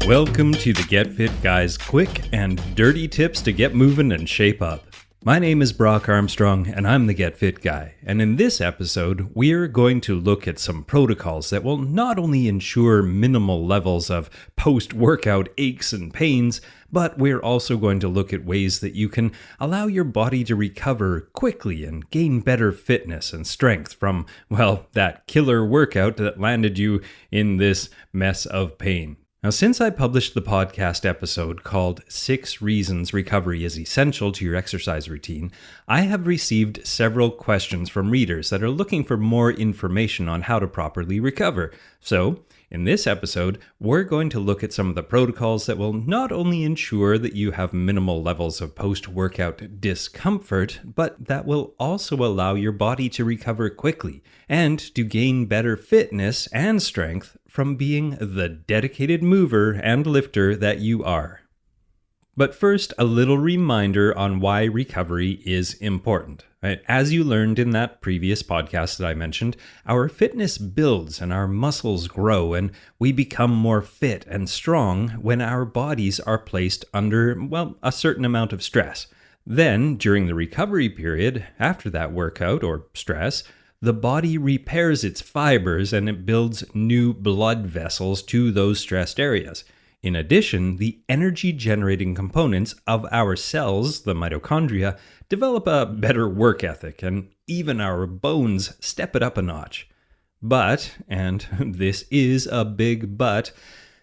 Welcome to the Get Fit Guys quick and dirty tips to get moving and shape up. My name is Brock Armstrong and I'm the Get Fit Guy. And in this episode, we're going to look at some protocols that will not only ensure minimal levels of post-workout aches and pains, but we're also going to look at ways that you can allow your body to recover quickly and gain better fitness and strength from, well, that killer workout that landed you in this mess of pain. Now, since I published the podcast episode called 6 Reasons Recovery is Essential to Your Exercise Routine, I have received several questions from readers that are looking for more information on how to properly recover. So, in this episode, we're going to look at some of the protocols that will not only ensure that you have minimal levels of post-workout discomfort, but that will also allow your body to recover quickly and to gain better fitness and strength from being the dedicated mover and lifter that you are. But first, a little reminder on why recovery is important. As you learned in that previous podcast that I mentioned, our fitness builds and our muscles grow, and we become more fit and strong when our bodies are placed under, a certain amount of stress. Then, during the recovery period, after that workout or stress, the body repairs its fibers and it builds new blood vessels to those stressed areas. In addition, the energy-generating components of our cells, the mitochondria, develop a better work ethic, and even our bones step it up a notch. But, and this is a big but,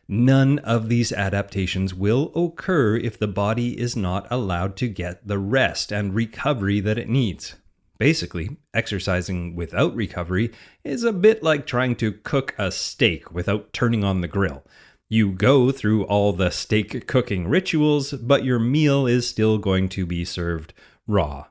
none of these adaptations will occur if the body is not allowed to get the rest and recovery that it needs. Basically, exercising without recovery is a bit like trying to cook a steak without turning on the grill. You go through all the steak cooking rituals, but your meal is still going to be served raw.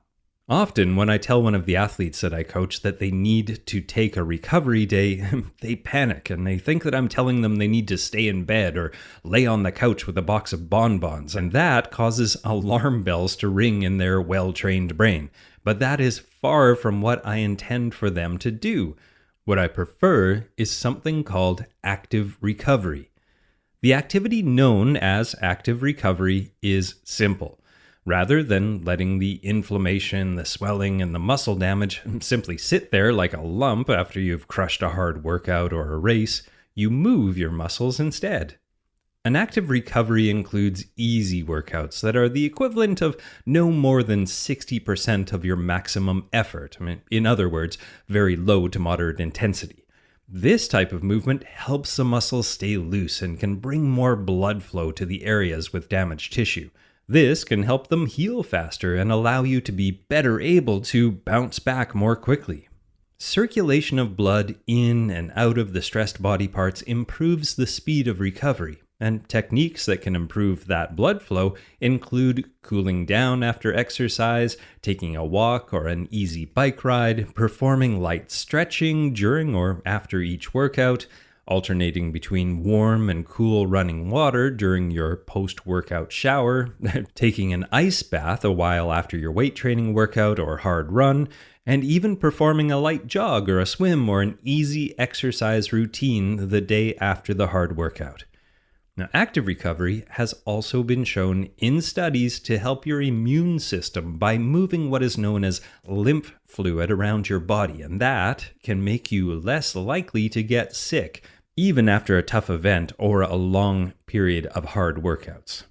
Often, when I tell one of the athletes that I coach that they need to take a recovery day, they panic and they think that I'm telling them they need to stay in bed or lay on the couch with a box of bonbons, and that causes alarm bells to ring in their well-trained brain. But that is far from what I intend for them to do. What I prefer is something called active recovery. The activity known as active recovery is simple. Rather than letting the inflammation, the swelling, and the muscle damage simply sit there like a lump after you've crushed a hard workout or a race, you move your muscles instead. An active recovery includes easy workouts that are the equivalent of no more than 60% of your maximum effort. In other words, very low to moderate intensity. This type of movement helps the muscles stay loose and can bring more blood flow to the areas with damaged tissue. This can help them heal faster and allow you to be better able to bounce back more quickly. Circulation of blood in and out of the stressed body parts improves the speed of recovery, and techniques that can improve that blood flow include cooling down after exercise, taking a walk or an easy bike ride, performing light stretching during or after each workout, alternating between warm and cool running water during your post-workout shower, taking an ice bath a while after your weight training workout or hard run, and even performing a light jog or a swim or an easy exercise routine the day after the hard workout. Now, active recovery has also been shown in studies to help your immune system by moving what is known as lymph fluid around your body, and that can make you less likely to get sick, even after a tough event or a long period of hard workouts.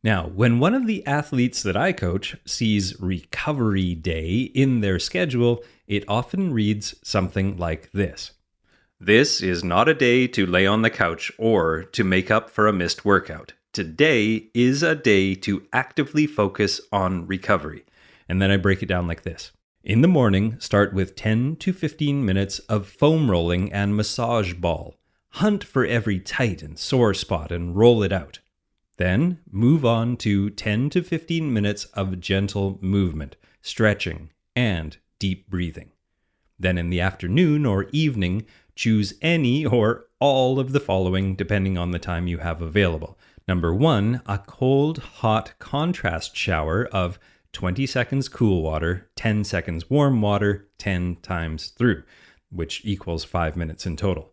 Now, when one of the athletes that I coach sees recovery day in their schedule, it often reads something like this. This is not a day to lay on the couch or to make up for a missed workout. Today is a day to actively focus on recovery. And then I break it down like this. In the morning, start with 10 to 15 minutes of foam rolling and massage ball. Hunt for every tight and sore spot and roll it out. Then move on to 10 to 15 minutes of gentle movement, stretching, and deep breathing. Then in the afternoon or evening, choose any or all of the following depending on the time you have available. Number 1, a cold, hot contrast shower of 20 seconds cool water, 10 seconds warm water, 10 times through, which equals 5 minutes in total.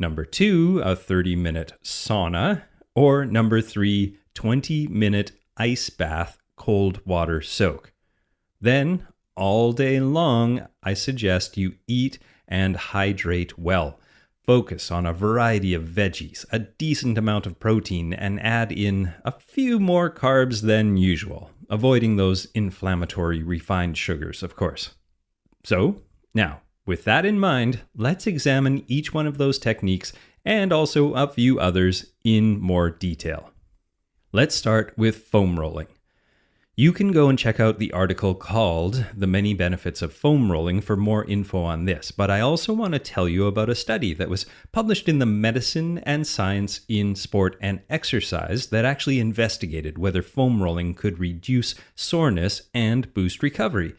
Number 2, a 30-minute sauna Or number 3, 20-minute ice bath cold water soak. Then, all day long, I suggest you eat and hydrate well. Focus on a variety of veggies, a decent amount of protein, and add in a few more carbs than usual, avoiding those inflammatory refined sugars, of course. So, now, with that in mind, let's examine each one of those techniques and also a few others in more detail. Let's start with foam rolling. You can go and check out the article called The Many Benefits of Foam Rolling for more info on this, but I also want to tell you about a study that was published in the Medicine and Science in Sport and Exercise that actually investigated whether foam rolling could reduce soreness and boost recovery.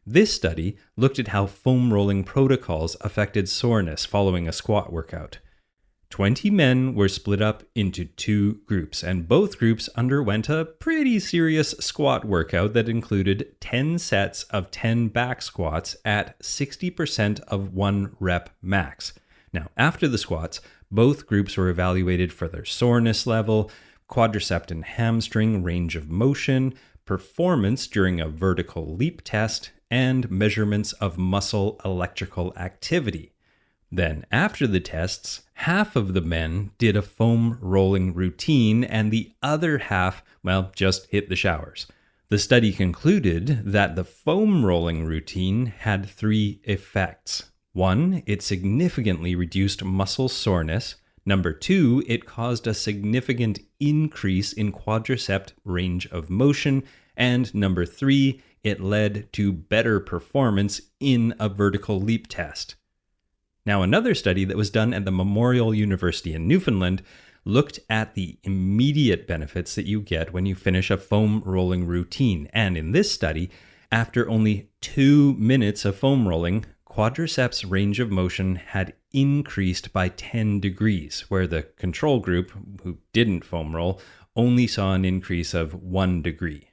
This study looked at how foam rolling protocols affected soreness following a squat workout. 20 men were split up into 2 groups, and both groups underwent a pretty serious squat workout that included 10 sets of 10 back squats at 60% of 1 rep max. Now, after the squats, both groups were evaluated for their soreness level, quadricep and hamstring range of motion, performance during a vertical leap test, and measurements of muscle electrical activity. Then, after the tests, half of the men did a foam rolling routine and the other half, just hit the showers. The study concluded that the foam rolling routine had 3 effects. 1, it significantly reduced muscle soreness. Number 2, it caused a significant increase in quadricep range of motion. And number 3, it led to better performance in a vertical leap test. Now, another study that was done at the Memorial University in Newfoundland looked at the immediate benefits that you get when you finish a foam rolling routine. And in this study, after only 2 minutes of foam rolling, quadriceps range of motion had increased by 10 degrees, where the control group, who didn't foam roll, only saw an increase of 1 degree.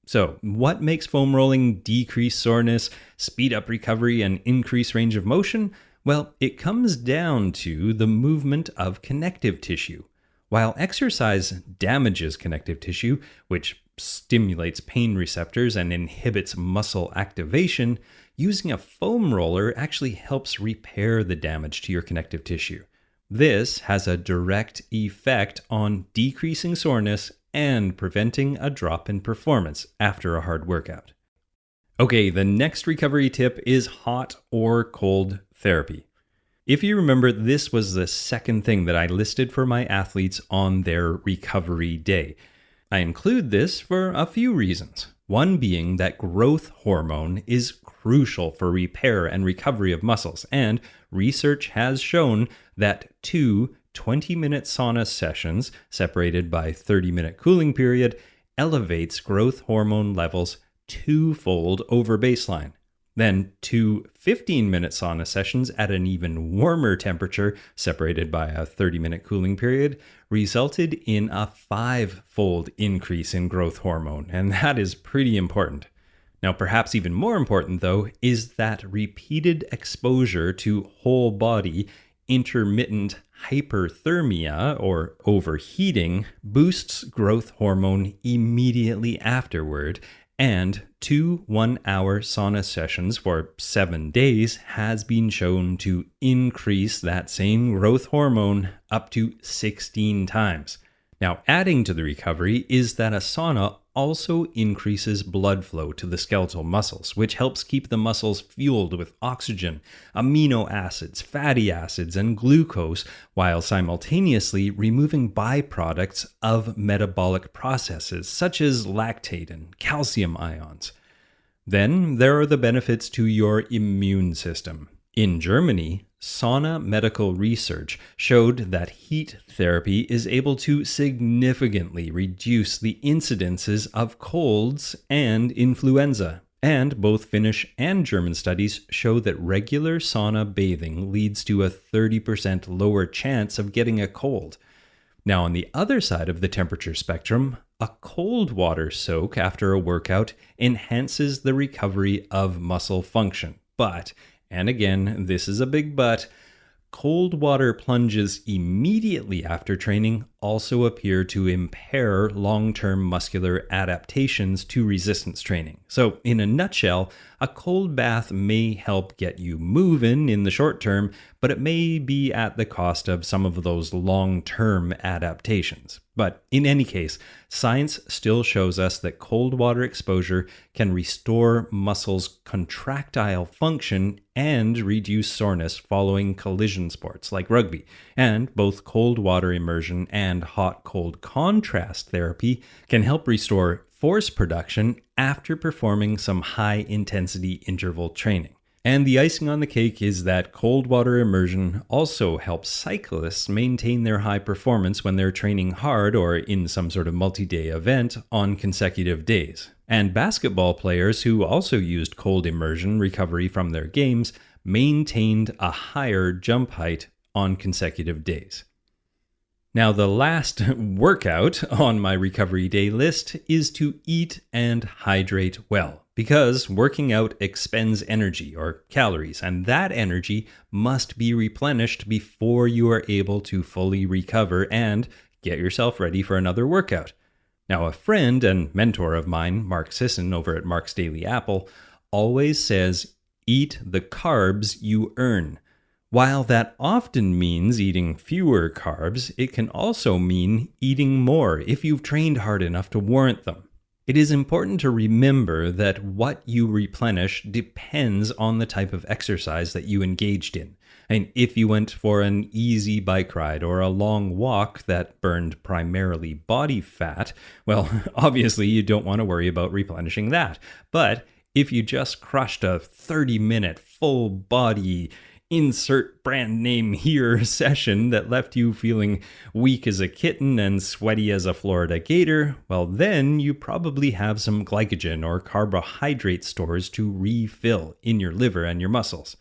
So, what makes foam rolling decrease soreness, speed up recovery, and increase range of motion? Well, it comes down to the movement of connective tissue. While exercise damages connective tissue, which stimulates pain receptors and inhibits muscle activation, using a foam roller actually helps repair the damage to your connective tissue. This has a direct effect on decreasing soreness and preventing a drop in performance after a hard workout. Okay, the next recovery tip is hot or cold therapy. If you remember, this was the second thing that I listed for my athletes on their recovery day. I include this for a few reasons. One being that growth hormone is crucial for repair and recovery of muscles, and research has shown that 2 20-minute sauna sessions, separated by 30-minute cooling period, elevates growth hormone levels 2-fold over baseline. Then 2 15-minute sauna sessions at an even warmer temperature, separated by a 30-minute cooling period, resulted in a 5-fold increase in growth hormone, and that is pretty important. Now, perhaps even more important, though, is that repeated exposure to whole body intermittent hyperthermia, or overheating, boosts growth hormone immediately afterward, and 2 one-hour sauna sessions for 7 days has been shown to increase that same growth hormone up to 16 times. Now, adding to the recovery is that a sauna also increases blood flow to the skeletal muscles, which helps keep the muscles fueled with oxygen, amino acids, fatty acids, and glucose, while simultaneously removing byproducts of metabolic processes such as lactate and calcium ions. Then there are the benefits to your immune system. In Germany, sauna medical research showed that heat therapy is able to significantly reduce the incidences of colds and influenza. And both Finnish and German studies show that regular sauna bathing leads to a 30% lower chance of getting a cold. Now, on the other side of the temperature spectrum, a cold water soak after a workout enhances the recovery of muscle function. But, and again, this is a big but, cold water plunges immediately after training also appear to impair long-term muscular adaptations to resistance training. So, in a nutshell, a cold bath may help get you moving in the short term, but it may be at the cost of some of those long-term adaptations. But in any case, science still shows us that cold water exposure can restore muscles' contractile function and reduce soreness following collision sports like rugby. And both cold water immersion and hot-cold contrast therapy can help restore force production after performing some high-intensity interval training. And the icing on the cake is that cold water immersion also helps cyclists maintain their high performance when they're training hard or in some sort of multi-day event on consecutive days. And basketball players who also used cold immersion recovery from their games maintained a higher jump height on consecutive days. Now, the last workout on my recovery day list is to eat and hydrate well, because working out expends energy or calories, and that energy must be replenished before you are able to fully recover and get yourself ready for another workout. Now, a friend and mentor of mine, Mark Sisson over at Mark's Daily Apple, always says, eat the carbs you earn. While that often means eating fewer carbs, it can also mean eating more if you've trained hard enough to warrant them. It is important to remember that what you replenish depends on the type of exercise that you engaged in. And if you went for an easy bike ride or a long walk that burned primarily body fat, well, obviously you don't want to worry about replenishing that. But if you just crushed a 30-minute full body insert brand name here session that left you feeling weak as a kitten and sweaty as a Florida gator, well, then you probably have some glycogen or carbohydrate stores to refill in your liver and your muscles.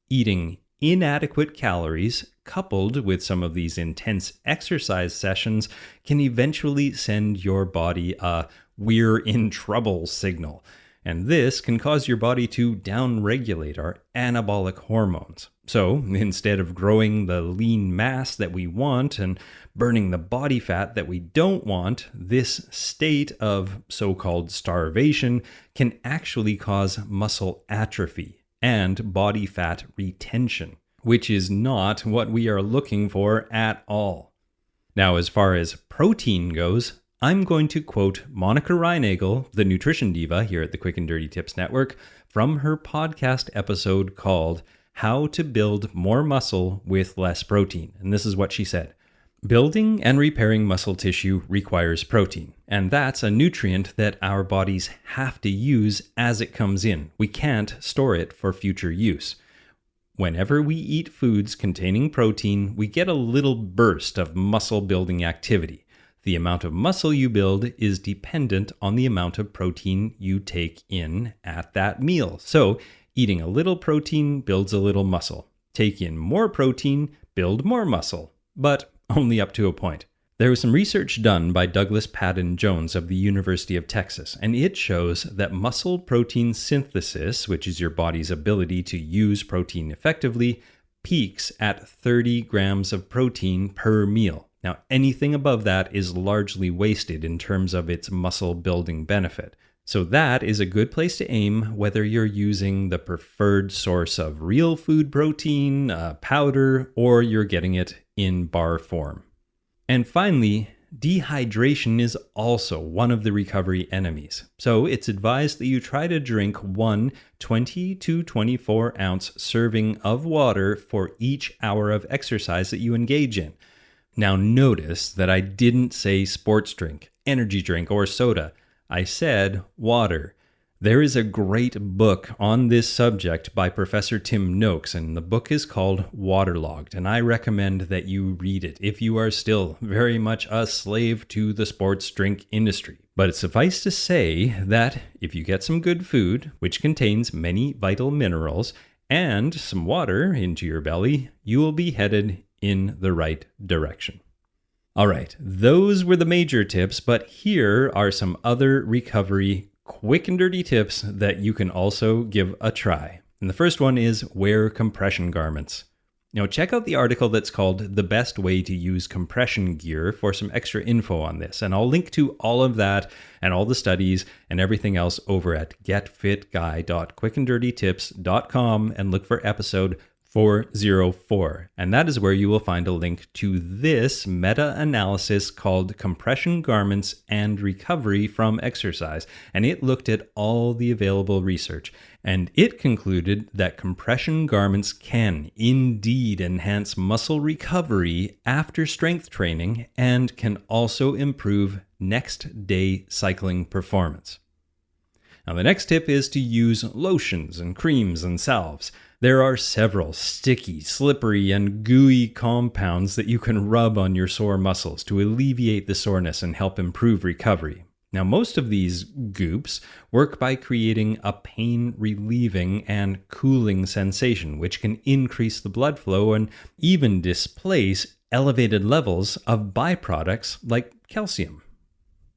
Eating inadequate calories coupled with some of these intense exercise sessions can eventually send your body a "we're in trouble" signal. And this can cause your body to downregulate our anabolic hormones. So instead of growing the lean mass that we want and burning the body fat that we don't want, this state of so-called starvation can actually cause muscle atrophy and body fat retention, which is not what we are looking for at all. Now, as far as protein goes, I'm going to quote Monica Reinagel, the nutrition diva here at the Quick and Dirty Tips Network, from her podcast episode called How to Build More Muscle with Less Protein. And this is what she said. Building and repairing muscle tissue requires protein, and that's a nutrient that our bodies have to use as it comes in. We can't store it for future use. Whenever we eat foods containing protein, we get a little burst of muscle building activity. The amount of muscle you build is dependent on the amount of protein you take in at that meal. So, eating a little protein builds a little muscle. Take in more protein, build more muscle, but only up to a point. There was some research done by Douglas Padden Jones of the University of Texas, and it shows that muscle protein synthesis, which is your body's ability to use protein effectively, peaks at 30 grams of protein per meal. Now, anything above that is largely wasted in terms of its muscle building benefit. So that is a good place to aim whether you're using the preferred source of real food protein, powder, or you're getting it in bar form. And finally, dehydration is also one of the recovery enemies. So it's advised that you try to drink one 20 to 24 ounce serving of water for each hour of exercise that you engage in. Now notice that I didn't say sports drink, energy drink, or soda. I said water. There is a great book on this subject by Professor Tim Noakes, and the book is called Waterlogged, and I recommend that you read it if you are still very much a slave to the sports drink industry. But suffice to say that if you get some good food, which contains many vital minerals, and some water into your belly, you will be headed in the right direction. All right, those were the major tips, but here are some other recovery quick and dirty tips that you can also give a try. And the first one is wear compression garments. Check out the article that's called The Best Way to Use Compression Gear for some extra info on this. And I'll link to all of that and all the studies and everything else over at getfitguy.quickanddirtytips.com and look for episode 404. And that is where you will find a link to this meta-analysis called Compression Garments and Recovery from Exercise. And it looked at all the available research. And it concluded that compression garments can indeed enhance muscle recovery after strength training and can also improve next day cycling performance. Now, the next tip is to use lotions and creams and salves. There are several sticky, slippery, and gooey compounds that you can rub on your sore muscles to alleviate the soreness and help improve recovery. Now, most of these goops work by creating a pain-relieving and cooling sensation, which can increase the blood flow and even displace elevated levels of byproducts like calcium.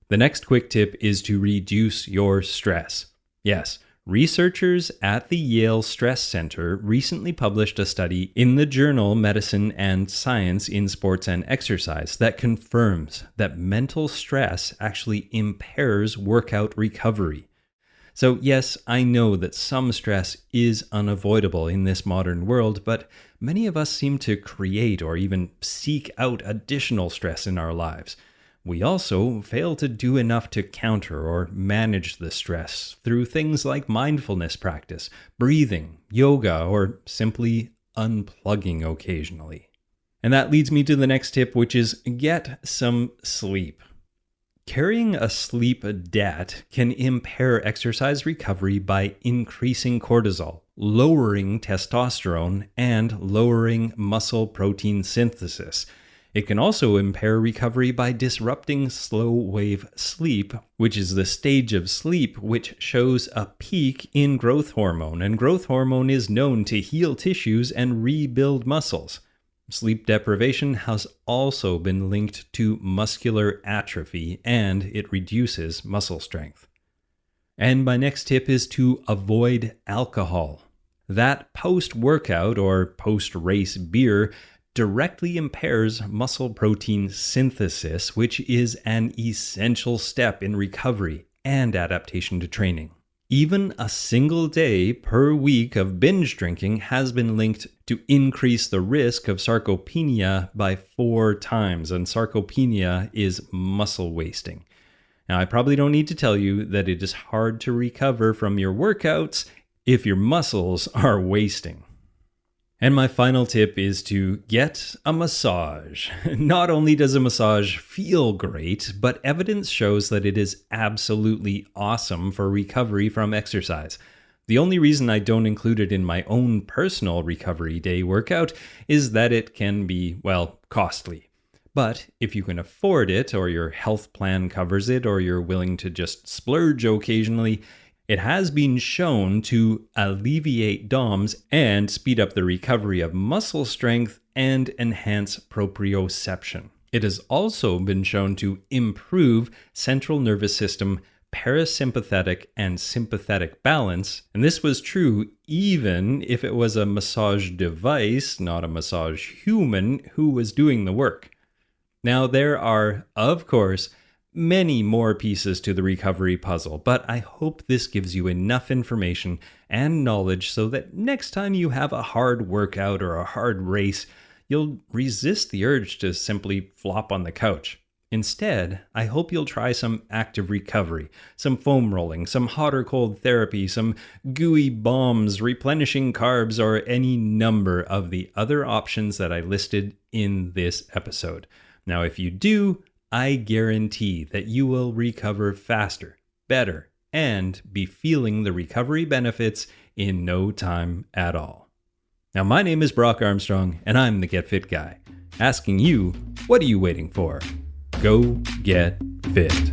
The next quick tip is to reduce your stress. Yes, researchers at the Yale Stress Center recently published a study in the journal Medicine and Science in Sports and Exercise that confirms that mental stress actually impairs workout recovery. So yes, I know that some stress is unavoidable in this modern world, but many of us seem to create or even seek out additional stress in our lives. We also fail to do enough to counter or manage the stress through things like mindfulness practice, breathing, yoga, or simply unplugging occasionally. And that leads me to the next tip, which is get some sleep. Carrying a sleep debt can impair exercise recovery by increasing cortisol, lowering testosterone, and lowering muscle protein synthesis. It can also impair recovery by disrupting slow-wave sleep, which is the stage of sleep which shows a peak in growth hormone, and growth hormone is known to heal tissues and rebuild muscles. Sleep deprivation has also been linked to muscular atrophy, and it reduces muscle strength. And my next tip is to avoid alcohol. That post-workout or post-race beer directly impairs muscle protein synthesis, which is an essential step in recovery and adaptation to training. Even a single day per week of binge drinking has been linked to increase the risk of sarcopenia by 4 times, and sarcopenia is muscle wasting. Now, I probably don't need to tell you that it is hard to recover from your workouts if your muscles are wasting. And my final tip is to get a massage. Not only does a massage feel great, but evidence shows that it is absolutely awesome for recovery from exercise. The only reason I don't include it in my own personal recovery day workout is that it can be, costly. But if you can afford it, or your health plan covers it, or you're willing to just splurge occasionally, it has been shown to alleviate DOMS and speed up the recovery of muscle strength and enhance proprioception. It has also been shown to improve central nervous system parasympathetic and sympathetic balance, and this was true even if it was a massage device, not a massage human, who was doing the work. Now, there are, of course, many more pieces to the recovery puzzle, but I hope this gives you enough information and knowledge so that next time you have a hard workout or a hard race, you'll resist the urge to simply flop on the couch. Instead, I hope you'll try some active recovery, some foam rolling, some hot or cold therapy, some gooey bombs, replenishing carbs, or any number of the other options that I listed in this episode. Now, if you do, I guarantee that you will recover faster, better, and be feeling the recovery benefits in no time at all. Now, my name is Brock Armstrong, and I'm the Get Fit Guy, asking you, what are you waiting for? Go get fit.